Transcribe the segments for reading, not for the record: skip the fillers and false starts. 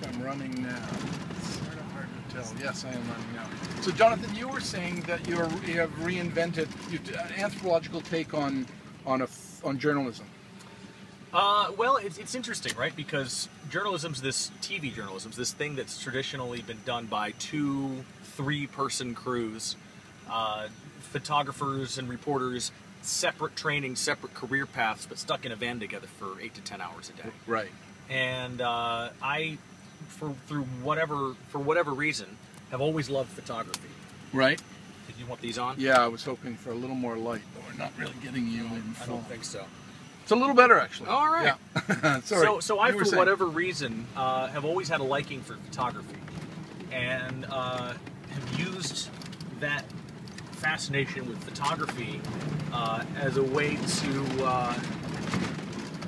I'm running now. It's sort of hard to tell. Yes, I am running now. So, Jonathan, you were saying that you have reinvented an anthropological take on journalism. Well, it's interesting, right? Because journalism's this TV journalism's this thing that's traditionally been done by 2-3 person crews, photographers and reporters, separate training, separate career paths, but stuck in a van together for 8 to 10 hours a day. Right. And for whatever reason, have always loved photography. Right. Did you want these on? Yeah, I was hoping for a little more light, but we're not really getting you in I full. don't think so. It's a little better, actually. All right. Yeah. Sorry. So I, You were for saying. whatever reason, have always had a liking for photography, and have used that fascination with photography as a way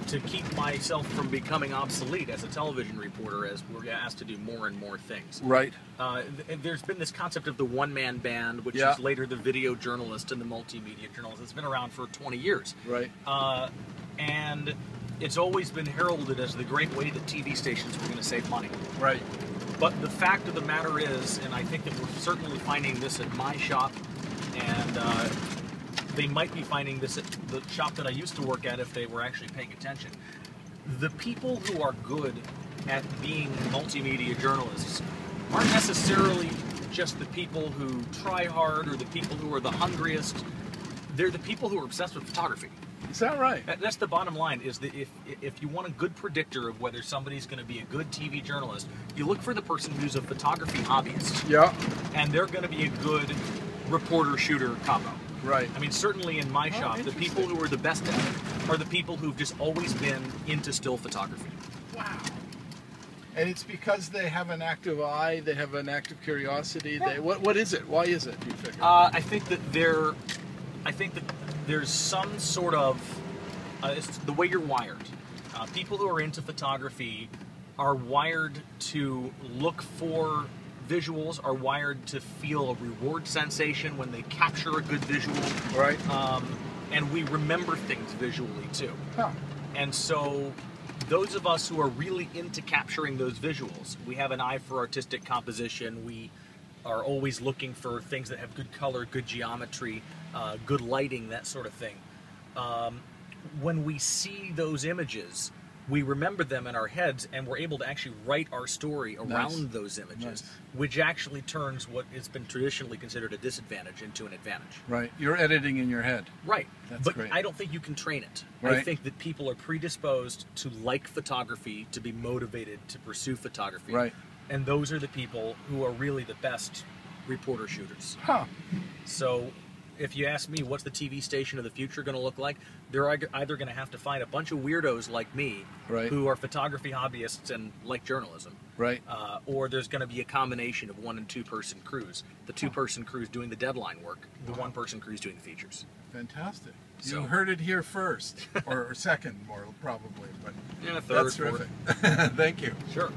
to keep myself from becoming obsolete as a television reporter, as we're asked to do more and more things. Right. There's been this concept of the one-man band, which Yeah. is later the video journalist and the multimedia journalist. It's been around for 20 years. Right. And it's always been heralded as the great way that TV stations were going to save money. Right. But the fact of the matter is, and I think that we're certainly finding this at my shop, and they might be finding this at the shop that I used to work at if they were actually paying attention. The people who are good at being multimedia journalists aren't necessarily just the people who try hard or the people who are the hungriest. They're the people who are obsessed with photography. Is that right? That's the bottom line, is that if you want a good predictor of whether somebody's going to be a good TV journalist, you look for the person who's a photography hobbyist. Yeah. And they're going to be a good reporter-shooter combo. Right. I mean, certainly in my shop, the people who are the best at it are the people who've just always been into still photography. Wow. And it's because they have an active eye, they have an active curiosity. They what is it? Why is it, do you figure? I think that there's some sort of it's the way you're wired. People who are into photography are wired to look for visuals, are wired to feel a reward sensation when they capture a good visual. Right. And we remember things visually too. Huh. And so those of us who are really into capturing those visuals, we have an eye for artistic composition. We are always looking for things that have good color, good geometry, good lighting, that sort of thing. When we see those images, we remember them in our heads, and we're able to actually write our story around those images, which actually turns what has been traditionally considered a disadvantage into an advantage. Right. You're editing in your head. Right. That's but great. I don't think you can train it. Right. I think that people are predisposed to like photography, to be motivated to pursue photography. Right. And those are the people who are really the best reporter shooters. Huh. So if you ask me what's the TV station of the future going to look like, they're either going to have to find a bunch of weirdos like me, Right. who are photography hobbyists and like journalism, Right. or there's going to be a combination of 1- and 2-person crews. The 2-person crews doing the deadline work, the 1-person crews doing the features. Fantastic. So- You heard it here first, or second, more probably, but Yeah, third, that's fourth. terrific. Thank you. Sure.